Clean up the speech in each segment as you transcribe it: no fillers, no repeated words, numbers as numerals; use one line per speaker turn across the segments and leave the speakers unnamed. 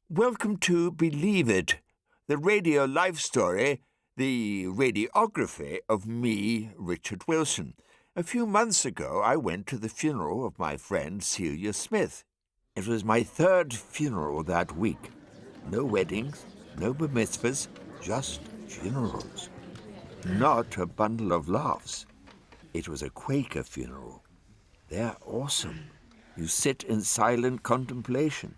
Welcome to Believe It, the radio life story, the radiography of me, Richard Wilson. A few months ago, I went to the funeral of my friend Celia Smith. It was my third funeral that week. No weddings, no bar mitzvahs, just funerals. Not a bundle of laughs. It was a Quaker funeral. They're awesome. You sit in silent contemplation.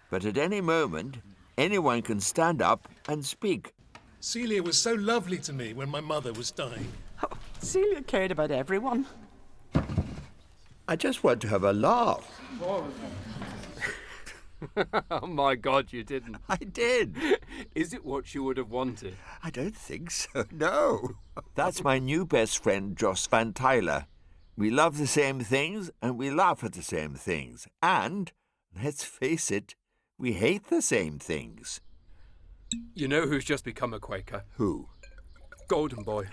But at any moment, anyone can stand up and speak.
Celia was so lovely to me when my mother was dying.
Oh, Celia cared about everyone.
I just want to have a laugh.
Oh, my God, you didn't.
I did.
Is it what you would have wanted?
I don't think so, no. That's my new best friend, Jos Vantyler. We love the same things and we laugh at the same things. And, let's face it, we hate the same things.
You know who's just become a Quaker?
Who?
Golden Boy.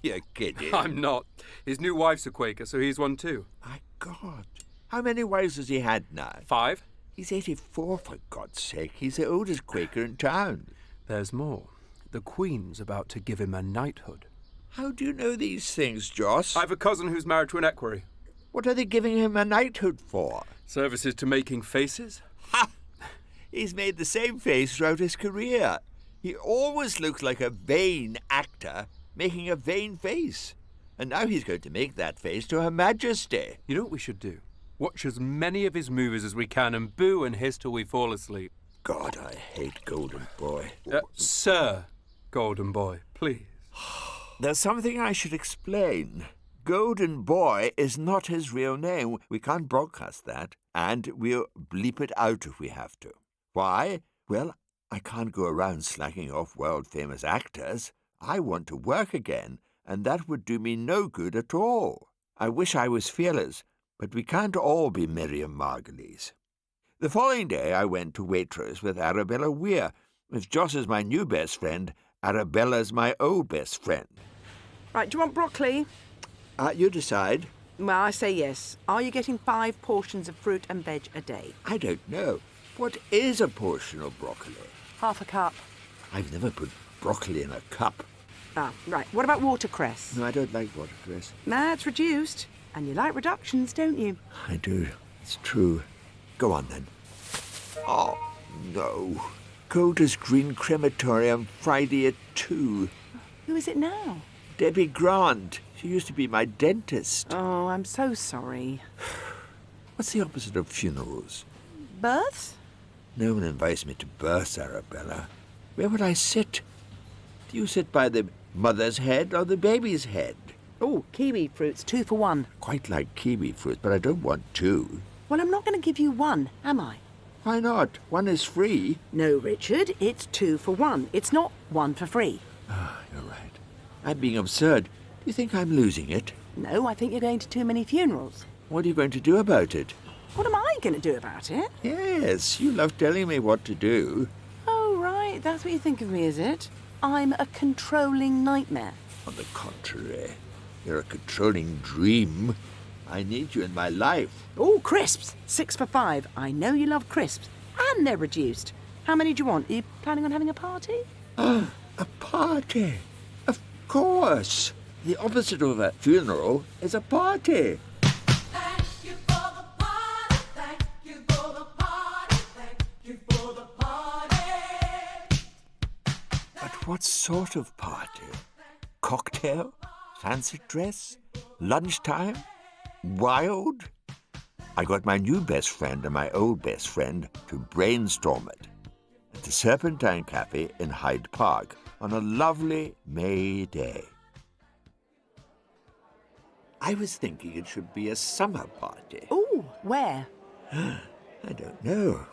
You're kidding.
I'm not. His new wife's a Quaker, so he's one too.
My God. How many wives has he had now?
5?
He's 84, for God's sake. He's the oldest Quaker in town.
There's more. The Queen's about to give him a knighthood.
How do you know these things, Jos?
I've a cousin who's married to an equerry.
What are they giving him a knighthood for?
Services to making faces.
Ha! He's made the same face throughout his career. He always looks like a vain actor making a vain face. And now he's going to make that face to Her Majesty.
You know what we should do? Watch as many of his movies as we can and boo and hiss till we fall asleep.
God, I hate Golden Boy.
Sir Golden Boy, please.
There's something I should explain. Golden Boy is not his real name. We can't broadcast that, and we'll bleep it out if we have to. Why? Well, I can't go around slacking off world-famous actors. I want to work again, and that would do me no good at all. I wish I was fearless, but we can't all be Miriam Margolyes. The following day, I went to Waitrose with Arabella Weir. If Jos is my new best friend, Arabella's my old best friend.
Right, do you want broccoli?
You decide.
Well, I say yes. Are you getting 5 portions of fruit and veg a day?
I don't know. What is a portion of broccoli?
Half a cup.
I've never put broccoli in a cup.
Ah, right. What about watercress?
No, I don't like watercress.
That's reduced. And you like reductions, don't you?
I do. It's true. Go on, then. Oh, no. Golders Green Crematorium, Friday at 2.
Who is it now?
Debbie Grant. She used to be my dentist.
Oh, I'm so sorry.
What's the opposite of funerals?
Births?
No one invites me to births, Arabella. Where would I sit? Do you sit by the mother's head or the baby's head?
Oh, kiwi fruits, 2 for 1.
Quite like kiwi fruit, but I don't want 2.
Well, I'm not going to give you 1, am I?
Why not? 1 is free.
No, Richard, it's 2 for 1. It's not 1 for free.
Ah, you're right. I'm being absurd. Do you think I'm losing it?
No, I think you're going to too many funerals.
What are you going to do about it?
What am I going to do about it?
Yes, you love telling me what to do.
Oh, right, that's what you think of me, is it? I'm a controlling nightmare.
On the contrary, you're a controlling dream. I need you in my life.
Oh, crisps! 6 for 5. I know you love crisps. And they're reduced. How many do you want? Are you planning on having a party?
A party? Of course. The opposite of a funeral is a party.
Thank you for the party. Thank you for the party. Thank you for the party.
But what sort of party? Cocktail? Fancy dress? Lunchtime? Wild? I got my new best friend and my old best friend to brainstorm it at the Serpentine Cafe in Hyde Park on a lovely May day. I was thinking it should be a summer party.
Oh, where?
I don't know.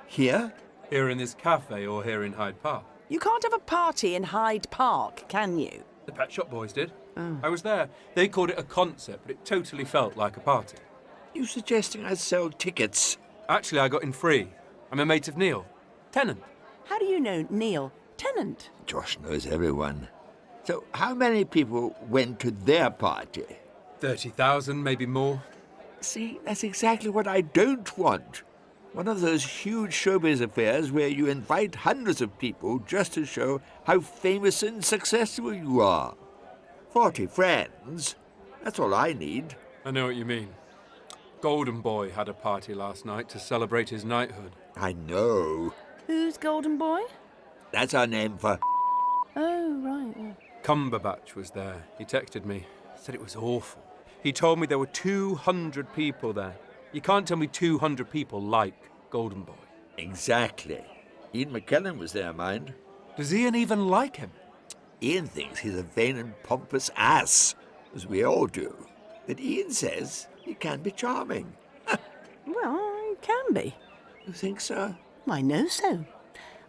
Here?
Here in this cafe or here in Hyde Park?
You can't have a party in Hyde Park, can you?
The Pet Shop Boys did. I was there. They called it a concert, but it totally felt like a party.
You suggesting I sell tickets?
Actually, I got in free. I'm a mate of Neil. Tenant.
How do you know Neil Tennant?
Josh knows everyone. So how many people went to their party?
30,000, maybe more.
See, that's exactly what I don't want. One of those huge showbiz affairs where you invite hundreds of people just to show how famous and successful you are. 40 friends? That's all I need.
I know what you mean. Golden Boy had a party last night to celebrate his knighthood.
I know.
Who's Golden Boy?
That's our name for...
Oh, right. Yeah.
Cumberbatch was there. He texted me. Said it was awful. He told me there were 200 people there. You can't tell me 200 people like Golden Boy.
Exactly. Ian McKellen was there, mind.
Does Ian even like him?
Ian thinks he's a vain and pompous ass, as we all do. But Ian says he can be charming.
Well, he can be.
You think so?
I know so.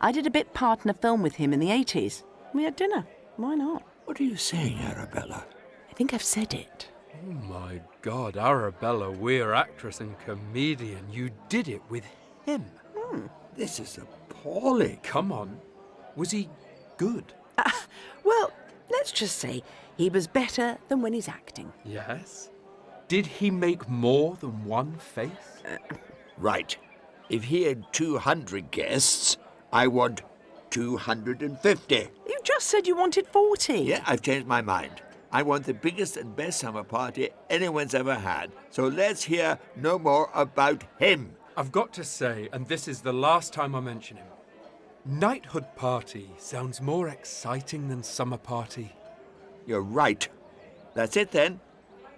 I did a bit part in a film with him in the 80s. We had dinner. Why not?
What are you saying, Arabella?
I think I've said it.
Oh my God, Arabella Weir, actress and comedian. You did it with him.
This is appalling.
Come on. Was he good?
Well, let's just say he was better than when he's acting.
Yes. Did he make more than one face?
Right. If he had 200 guests, I want 250.
You just said you wanted 40.
Yeah, I've changed my mind. I want the biggest and best summer party anyone's ever had. So let's hear no more about him.
I've got to say, and this is the last time I mention him, knighthood party sounds more exciting than summer party.
You're right. That's it then.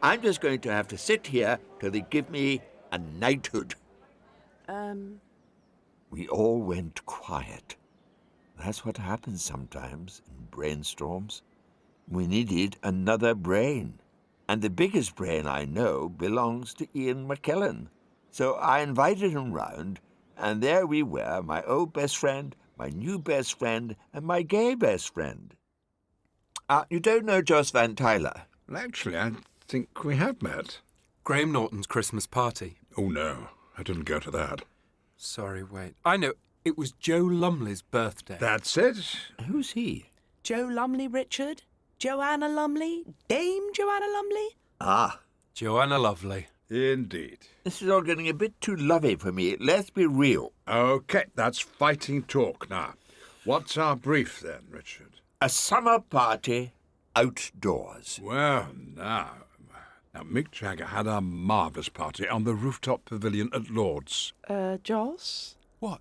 I'm just going to have to sit here till they give me a knighthood. We all went quiet. That's what happens sometimes in brainstorms. We needed another brain. And the biggest brain I know belongs to Ian McKellen. So I invited him round, and there we were, my old best friend, my new best friend, and my gay best friend. You don't know Jos Vantyler?
Well, actually, I think we have met.
Graham Norton's Christmas party.
Oh, no, I didn't go to that.
Sorry, wait. I know. It was Joe Lumley's birthday.
That's it.
Who's he?
Joe Lumley, Richard? Joanna Lumley? Dame Joanna Lumley?
Ah,
Joanna Lovely.
Indeed.
this is all getting a bit too lovey for me. Let's be real.
OK, that's fighting talk now. What's our brief then, Richard?
A summer party outdoors.
Well, now, Mick Jagger had a marvellous party on the rooftop pavilion at Lord's.
Joss?
What?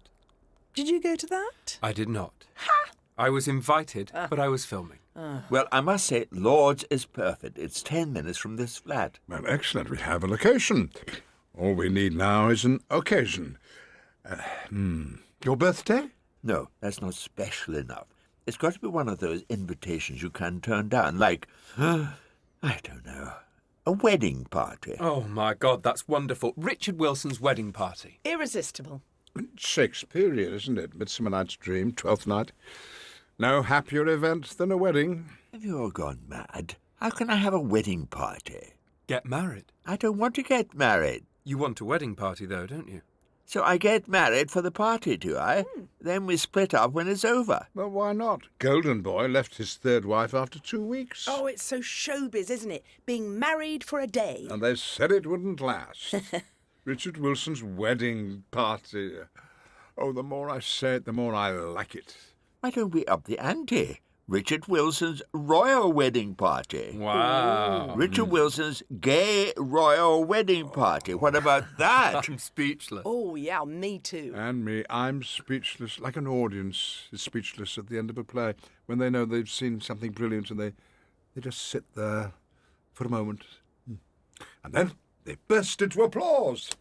Did you go to that?
I did not. I was invited, but I was filming.
Well, I must say, Lord's is perfect. It's 10 minutes from this flat.
Well, excellent. We have a location. All we need now is an occasion. Your birthday?
No, that's not special enough. It's got to be one of those invitations you can turn down, like, I don't know, a wedding party.
Oh my God, that's wonderful. Richard Wilson's wedding party.
Irresistible.
Shakespearean, isn't it? Midsummer Night's Dream, Twelfth Night. No happier event than a wedding.
Have you all gone mad? How can I have a wedding party?
Get married.
I don't want to get married.
You want a wedding party, though, don't you?
So I get married for the party, do I? Then we split up when it's over.
Well, why not? Golden Boy left his third wife after 2 weeks.
Oh, it's so showbiz, isn't it? Being married for a day.
And they said it wouldn't last. Richard Wilson's wedding party. Oh, the more I say it, the more I like it.
Why don't we up the ante? Richard Wilson's royal wedding party.
Wow.
Richard Wilson's gay royal wedding party. What about that?
I'm speechless.
Oh, yeah, me too.
And me, I'm speechless, like an audience is speechless at the end of a play when they know they've seen something brilliant and they just sit there for a moment. And then they burst into applause.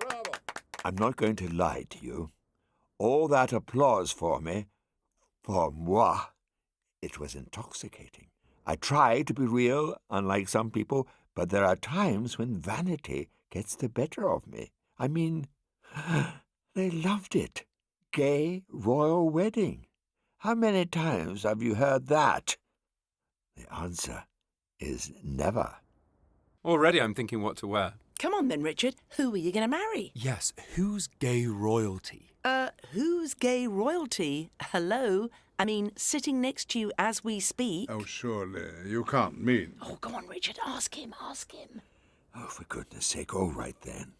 Bravo.
I'm not going to lie to you. All that applause for me, for moi, it was intoxicating. I try to be real, unlike some people, but there are times when vanity gets the better of me. I mean, they loved it. Gay royal wedding. How many times have you heard that? The answer is never.
Already I'm thinking what to wear.
Come on then, Richard. Who are you going to marry?
Yes, who's gay royalty?
Who's gay royalty? Hello? I mean, sitting next to you as we speak.
Oh, surely, you can't mean.
Oh, go on, Richard. Ask him.
Oh, for goodness sake, all right then.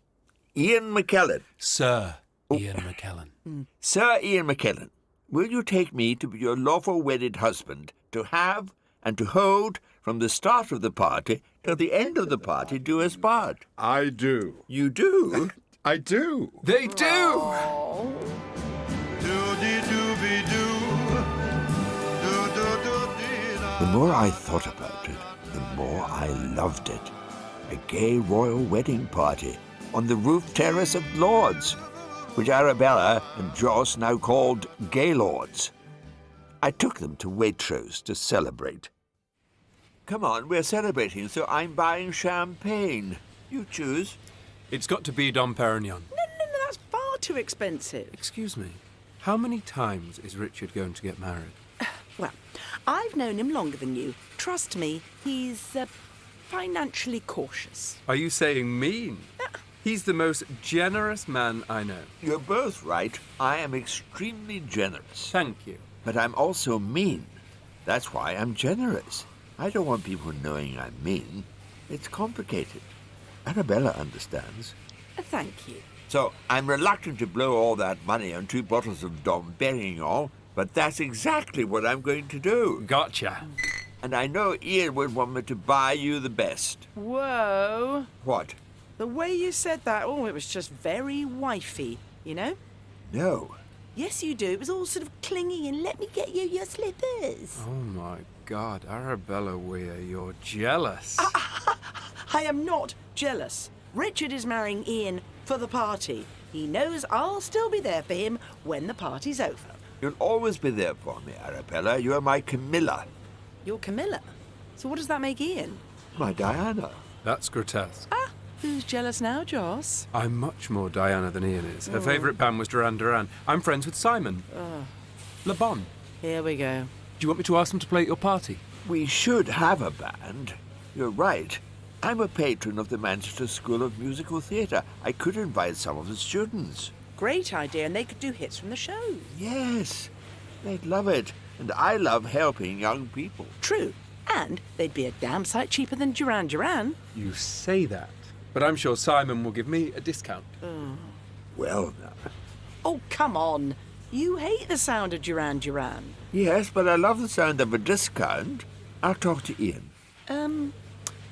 Ian McKellen.
Sir Ian McKellen.
Sir Ian McKellen, will you take me to be your lawful wedded husband, to have and to hold from the start of the party till the end of the party, do us part?
I do.
You do?
I do.
They do!
The more I thought about it, the more I loved it. A gay royal wedding party on the roof terrace of Lords, which Arabella and Jos now called Gaylords. I took them to Waitrose to celebrate. Come on, we're celebrating, so I'm buying champagne. You choose.
It's got to be Dom Perignon.
No, that's far too expensive.
Excuse me, how many times is Richard going to get married?
Well, I've known him longer than you. Trust me, he's financially cautious.
Are you saying mean? He's the most generous man I know.
You're both right. I am extremely generous.
Thank you.
But I'm also mean. That's why I'm generous. I don't want people knowing I'm mean. It's complicated. Arabella understands.
Thank you.
So I'm reluctant to blow all that money on 2 bottles of Dom Perignon, but that's exactly what I'm going to do.
Gotcha.
And I know Ian would want me to buy you the best.
Whoa.
What?
The way you said that, it was just very wifey, you know?
No.
Yes, you do. It was all sort of clingy and let me get you your slippers.
Oh my God, Arabella Weir, you're jealous.
I am not jealous. Richard is marrying Ian for the party. He knows I'll still be there for him when the party's over.
You'll always be there for me, Arabella. You're my Camilla.
You're Camilla. So what does that make Ian?
My Diana.
That's grotesque.
Who's jealous now, Jos?
I'm much more Diana than Ian is. Her favourite band was Duran Duran. I'm friends with Simon. Le Bon.
Here we go.
Do you want me to ask them to play at your party?
We should have a band. You're right. I'm a patron of the Manchester School of Musical Theatre. I could invite some of the students.
Great idea, and they could do hits from the show.
Yes, they'd love it. And I love helping young people.
True. And they'd be a damn sight cheaper than Duran Duran.
You say that, but I'm sure Simon will give me a discount.
Well, now.
Oh, come on. You hate the sound of Duran Duran.
Yes, but I love the sound of a discount. I'll talk to Ian.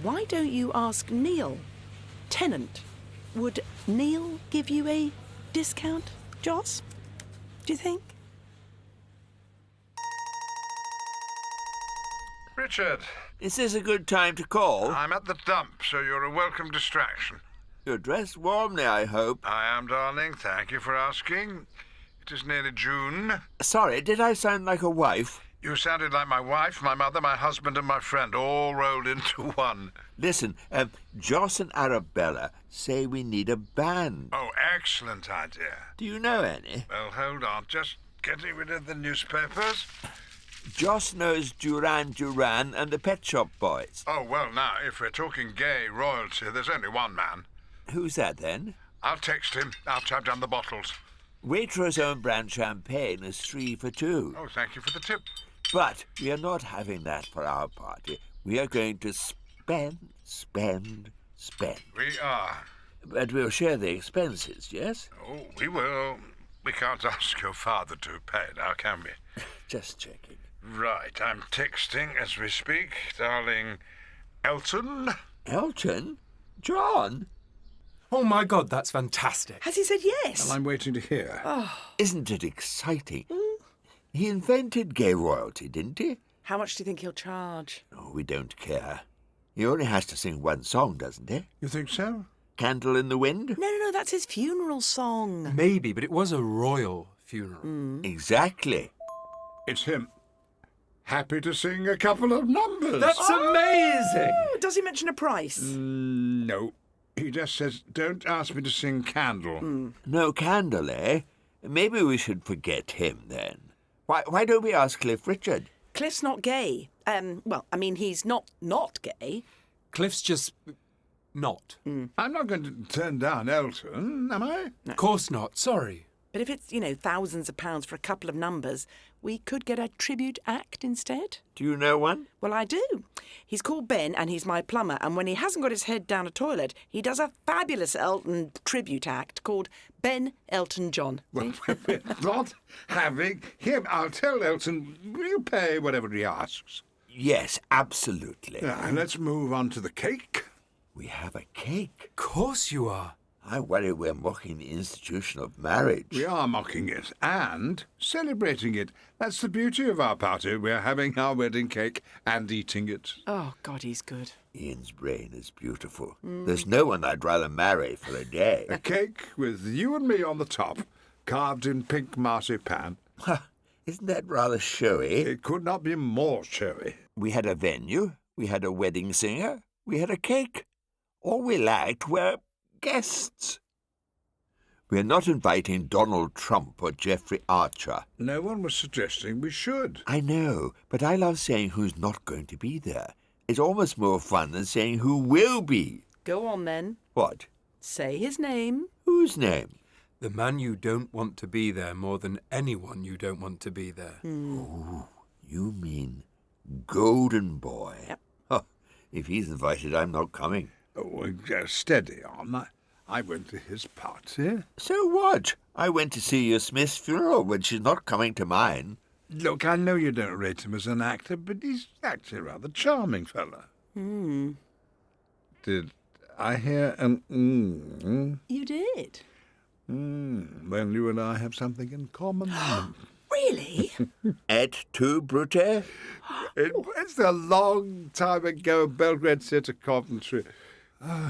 Why don't you ask Neil? Tennant. Would Neil give you a discount, Jos? Do you think?
Richard,
Is this a good time to call?
I'm at the dump, so you're a welcome distraction.
You're dressed warmly, I hope.
I am, darling. Thank you for asking. It is nearly June.
Sorry, did I sound like a wife?
You sounded like my wife, my mother, my husband, and my friend, all rolled into one.
Listen, Jos and Arabella say we need a band.
Oh, excellent idea.
Do you know any?
Well, hold on. Just getting rid of the newspapers.
Jos knows Duran Duran and the Pet Shop Boys.
Oh, well, now, if we're talking gay royalty, there's only one man.
Who's that, then?
I'll text him after I've done the bottles.
Waitrose own brand champagne is 3 for 2.
Oh, thank you for the tip.
But we are not having that for our party. We are going to spend.
We are.
But we'll share the expenses, yes?
Oh, we will. We can't ask your father to pay now, can we?
Just checking.
Right, I'm texting as we speak. Darling, Elton?
Elton? John?
Oh my God, that's fantastic.
Has he said yes?
Well, I'm waiting to hear.
Isn't it exciting? He invented gay royalty, didn't he?
How much do you think he'll charge?
Oh, we don't care. He only has to sing one song, doesn't he?
You think so?
Candle in the Wind?
No, that's his funeral song.
Maybe, but it was a royal funeral.
Exactly.
It's him. Happy to sing a couple of numbers.
That's amazing!
Oh, does he mention a price?
No. He just says, don't ask me to sing Candle.
No candle, eh? Maybe we should forget him, then. Why don't we ask Cliff Richard?
Cliff's not gay. He's not gay.
Cliff's just not.
I'm not going to turn down Elton, am I?
Of course not, sorry.
But if it's, thousands of pounds for a couple of numbers, we could get a tribute act instead.
Do you know one?
Well, I do. He's called Ben and he's my plumber, and when he hasn't got his head down a toilet, he does a fabulous Elton tribute act called Ben Elton John.
Well, we're not having him. I'll tell Elton, we'll pay whatever he asks.
Yes, absolutely.
And let's move on to the cake.
We have a cake.
Of course you are.
I worry we're mocking the institution of marriage.
We are mocking it and celebrating it. That's the beauty of our party. We're having our wedding cake and eating it.
Oh, God, he's good.
Ian's brain is beautiful. There's no one I'd rather marry for a day.
A cake with you and me on the top, carved in pink marzipan.
Isn't that rather showy?
It could not be more showy.
We had a venue, we had a wedding singer, we had a cake. All we lacked were guests. We're not inviting Donald Trump or Jeffrey Archer.
No one was suggesting we should.
I know, but I love saying who's not going to be there. It's almost more fun than saying who will be.
Go on, then.
What?
Say his name.
Whose name?
The man you don't want to be there more than anyone you don't want to be there.
Oh, you mean Golden Boy?
Yep.
Oh, if he's invited, I'm not coming.
Oh, steady on. I went to his party.
So what? I went to see your Smith's funeral when she's not coming to mine.
Look, I know you don't rate him as an actor, but he's actually a rather charming fella. Did I hear an
You did?
Then you and I have something in common.
Really?
Et tu, Brute?
It's a long time ago, Belgrade Theatre, Coventry.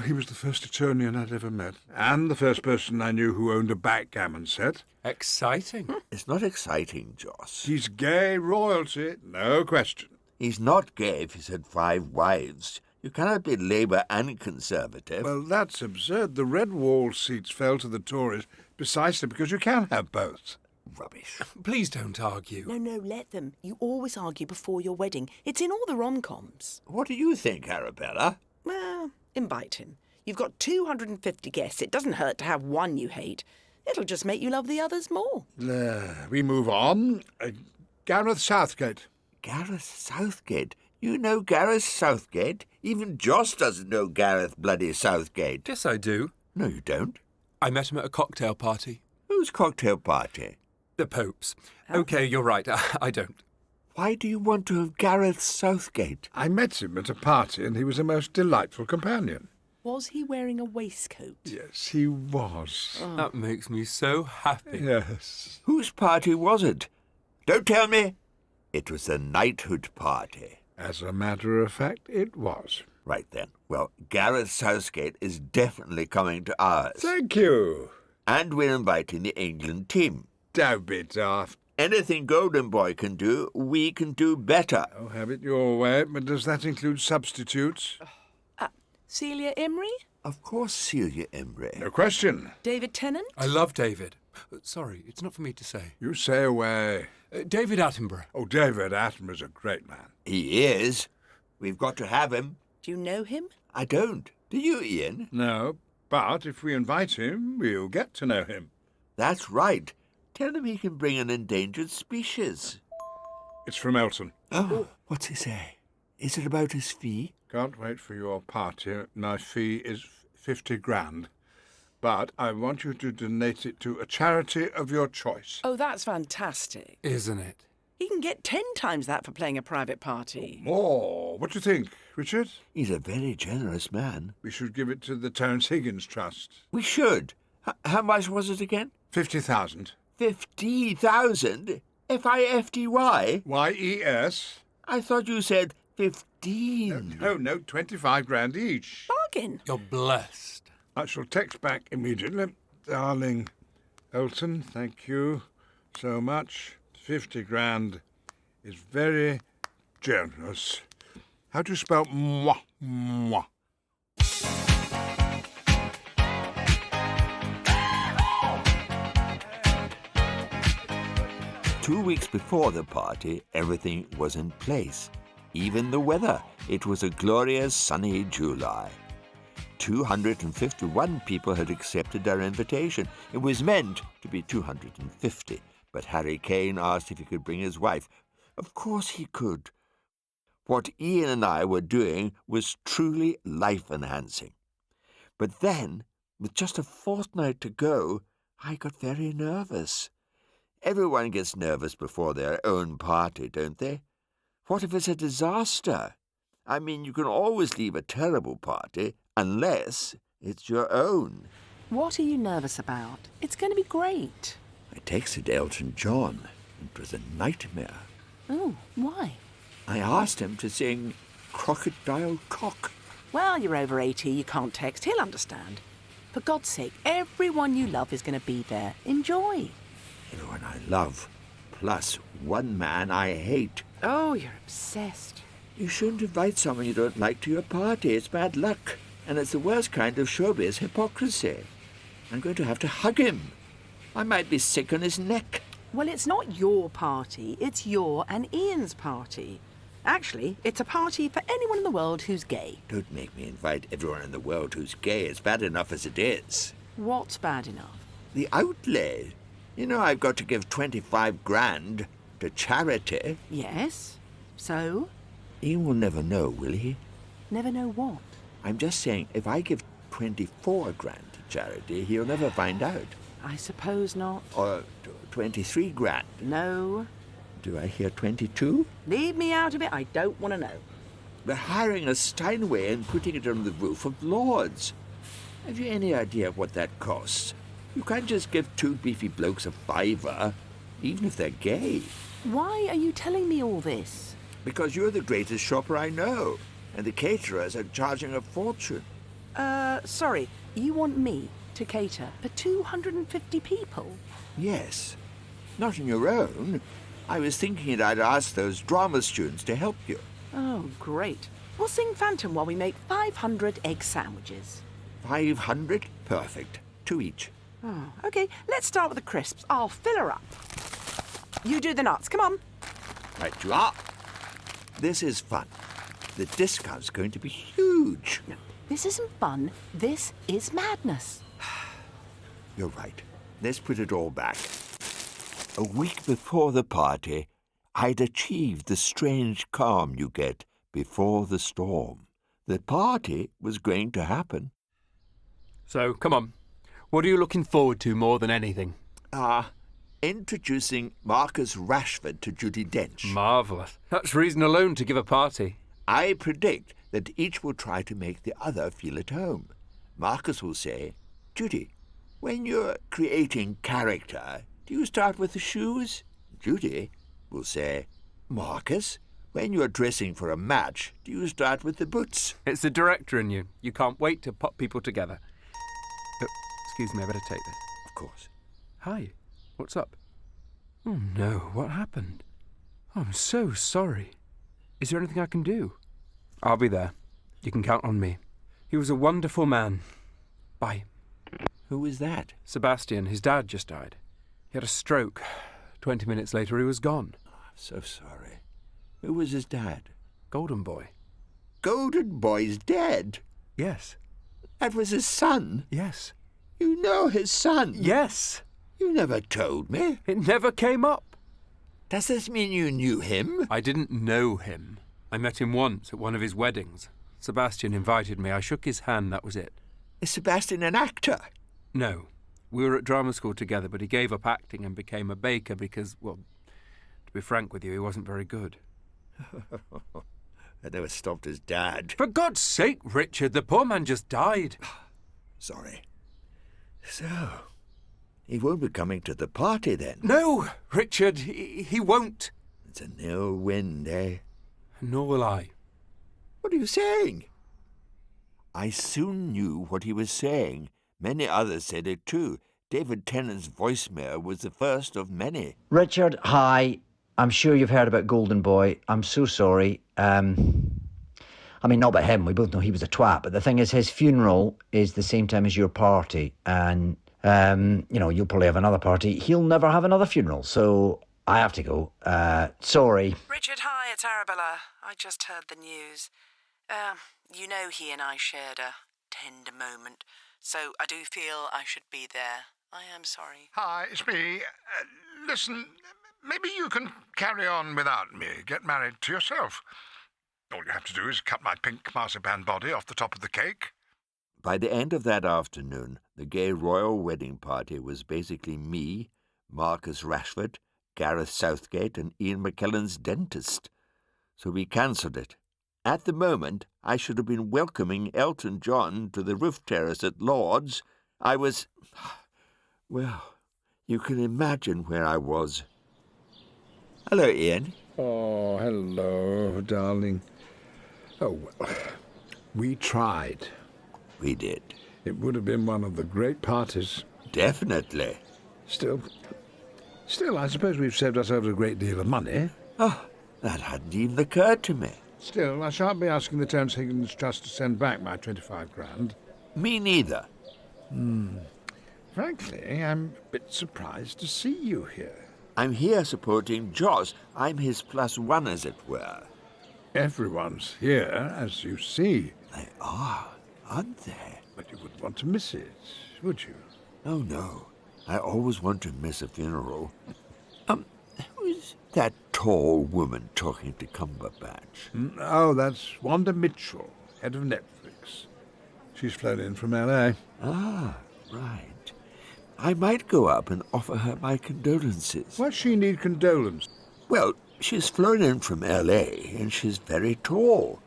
He was the first Etonian I'd ever met, and the first person I knew who owned a backgammon set.
Exciting.
It's not exciting, Jos.
He's gay royalty, no question.
He's not gay if he's had 5 wives. You cannot be Labour and Conservative.
Well, that's absurd. The red wall seats fell to the Tories precisely because you can have both.
Rubbish.
Please don't argue.
No, let them. You always argue before your wedding. It's in all the rom-coms.
What do you think, Arabella?
Well, invite him. You've got 250 guests. It doesn't hurt to have one you hate. It'll just make you love the others more.
We move on. Gareth Southgate.
Gareth Southgate? You know Gareth Southgate? Even Jos doesn't know Gareth bloody Southgate.
Yes, I do.
No, you don't.
I met him at a cocktail party.
Whose cocktail party?
The Pope's. OK, you're right. I don't.
Why do you want to have Gareth Southgate?
I met him at a party and he was a most delightful companion.
Was he wearing a waistcoat?
Yes, he was.
That makes me so happy.
Yes.
Whose party was it? Don't tell me. It was a knighthood party.
As a matter of fact, it was.
Right then. Well, Gareth Southgate is definitely coming to ours.
Thank you.
And we're inviting the England team.
Don't be daft.
Anything Golden Boy can do, we can do better.
Oh, have it your way, but does that include substitutes?
Celia Imrie?
Of course, Celia Imrie.
No question.
David Tennant?
I love David. Sorry, it's not for me to say.
You say away.
David Attenborough.
Oh, David Attenborough's a great man.
He is. We've got to have him.
Do you know him?
I don't. Do you, Ian?
No, but if we invite him, we'll get to know him.
That's right. Tell him he can bring an endangered species.
It's from Elton.
Oh, what's he say? Is it about his fee?
Can't wait for your party. My fee is 50 grand. But I want you to donate it to a charity of your choice.
Oh, that's fantastic.
Isn't it?
He can get 10 times that for playing a private party.
More. What do you think, Richard?
He's a very generous man.
We should give it to the Terence Higgins Trust.
We should. How much was it again?
50,000.
50,000? F-I-F-T-Y?
Y-E-S.
I thought you said 15.
No, 25 grand each.
Bargain.
You're blessed.
I shall text back immediately. Darling Elton, thank you so much. 50 grand is very generous. How do you spell mwah, mwah?
Two weeks before the party, everything was in place. Even the weather. It was a glorious sunny July. 251 people had accepted our invitation. It was meant to be 250, but Harry Kane asked if he could bring his wife. Of course he could. What Ian and I were doing was truly life-enhancing. But then, with just a fortnight to go, I got very nervous. Everyone gets nervous before their own party, don't they? What if it's a disaster? I mean, you can always leave a terrible party, unless it's your own.
What are you nervous about? It's going to be great.
I texted Elton John. It was a nightmare.
Oh, why?
I asked him to sing Crocodile Cock.
Well, you're over 80, you can't text. He'll understand. For God's sake, everyone you love is going to be there. Enjoy.
Everyone I love, plus one man I hate.
Oh, you're obsessed.
You shouldn't invite someone you don't like to your party. It's bad luck. And it's the worst kind of showbiz hypocrisy. I'm going to have to hug him. I might be sick on his neck.
Well, it's not your party. It's your and Ian's party. Actually, it's a party for anyone in the world who's gay.
Don't make me invite everyone in the world who's gay. It's bad enough as it is.
What's bad enough?
The outlay. You know, I've got to give 25 grand to charity.
Yes. So?
Ian will never know, will he?
Never know what?
I'm just saying, if I give 24 grand to charity, he'll never find out.
I suppose not.
Or 23 grand.
No.
Do I hear 22?
Leave me out of it. I don't want to know.
We're hiring a Steinway and putting it on the roof of Lord's. Have you any idea what that costs? You can't just give two beefy blokes a fiver, even if they're gay.
Why are you telling me all this?
Because you're the greatest shopper I know, and the caterers are charging a fortune.
Sorry. You want me to cater for 250 people?
Yes. Not on your own. I was thinking I'd ask those drama students to help you.
Oh, great. We'll sing Phantom while we make 500 egg sandwiches.
500? Perfect. 2 each.
Oh, OK, let's start with the crisps. I'll fill her up. You do the nuts. Come on.
Right you are. This is fun. The discount's going to be huge.
No, this isn't fun. This is madness.
You're right. Let's put it all back. A week before the party, I'd achieved the strange calm you get before the storm. The party was going to happen.
So, come on. What are you looking forward to more than anything?
Introducing Marcus Rashford to Judi Dench.
Marvellous. That's reason alone to give a party.
I predict that each will try to make the other feel at home. Marcus will say, Judy, when you're creating character, do you start with the shoes? Judy will say, Marcus, when you're dressing for a match, do you start with the boots?
It's the director in you. You can't wait to put people together. Oh, excuse me, I better take this.
Of course.
Hi. What's up? Oh, no. What happened? Oh, I'm so sorry. Is there anything I can do? I'll be there. You can count on me. He was a wonderful man. Bye.
Who was that?
Sebastian. His dad just died. He had a stroke. 20 minutes later, he was gone.
Oh, I'm so sorry. Who was his dad?
Golden Boy.
Golden Boy's dead?
Yes.
That was his son?
Yes.
You know his son?
Yes.
You never told me.
It never came up.
Does this mean you knew him?
I didn't know him. I met him once at one of his weddings. Sebastian invited me. I shook his hand, that was it.
Is Sebastian an actor?
No. We were at drama school together, but he gave up acting and became a baker because, well, to be frank with you, he wasn't very good.
I never stopped his dad.
For God's sake, Richard, the poor man just died.
Sorry. So, he won't be coming to the party then?
No, Richard, he won't.
It's a no-win, eh?
Nor will I.
What are you saying? I soon knew what he was saying. Many others said it too. David Tennant's voicemail was the first of many.
Richard, hi. I'm sure you've heard about Golden Boy. I'm so sorry. I mean, not about him. We both know he was a twat. But the thing is, his funeral is the same time as your party. And, you'll probably have another party. He'll never have another funeral. So I have to go. Sorry.
Richard, hi, it's Arabella. I just heard the news. You know he and I shared a tender moment, so I do feel I should be there. I am sorry.
Hi, it's me. Listen, maybe you can carry on without me. Get married to yourself. All you have to do is cut my pink marzipan body off the top of the cake.
By the end of that afternoon, the gay royal wedding party was basically me, Marcus Rashford, Gareth Southgate, and Ian McKellen's dentist. So we cancelled it. At the moment, I should have been welcoming Elton John to the roof terrace at Lord's. I was... Well, you can imagine where I was. Hello, Ian.
Oh, hello, darling. Oh, well, we tried.
We did.
It would have been one of the great parties.
Definitely.
Still, I suppose we've saved ourselves a great deal of money.
Oh, that hadn't even occurred to me.
Still, I shan't be asking the Terence Higgins Trust to send back my 25 grand.
Me neither.
Frankly, I'm a bit surprised to see you here.
I'm here supporting Jos. I'm his +1, as it were.
Everyone's here, as you see.
They are, aren't they?
But you wouldn't want to miss it, would you?
Oh, no. I always want to miss a funeral. Who's that tall woman talking to Cumberbatch?
Oh, that's Wanda Mitchell, head of Netflix. She's flown in from L.A.
Ah, right. I might go up and offer her my condolences.
Why does she need condolence?
Well, she's flown in from L.A. and she's very tall,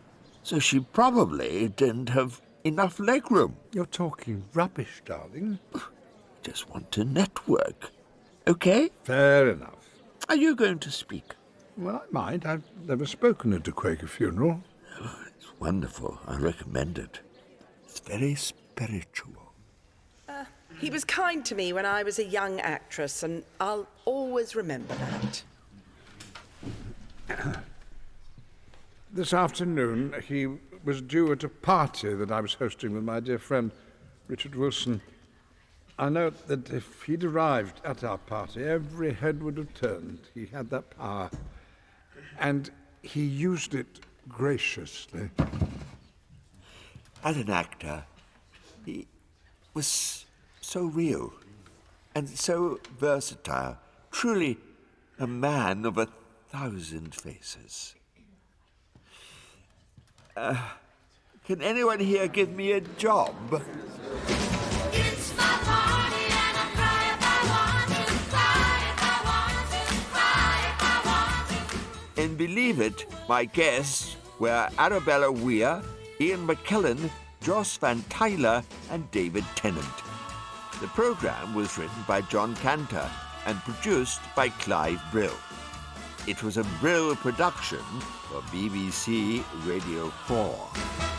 so she probably didn't have enough legroom.
You're talking rubbish, darling.
Just want to network. Okay?
Fair enough.
Are you going to speak?
Well, I might. I've never spoken at a Quaker funeral.
It's wonderful. I recommend it. It's very spiritual.
He was kind to me when I was a young actress, and I'll always remember that.
This afternoon, he was due at a party that I was hosting with my dear friend, Richard Wilson. I know that if he'd arrived at our party, every head would have turned. He had that power. And he used it graciously.
As an actor, he was so real and so versatile. Truly a man of 1,000 faces. Can anyone here give me a job?
It's my party and I'll cry if I want to, cry if I want to, cry if I want to.
And believe it, my guests were Arabella Weir, Ian McKellen, Jos Vantyler, and David Tennant. The programme was written by Jon Canter and produced by Clive Brill. It was a Brill production for BBC Radio 4.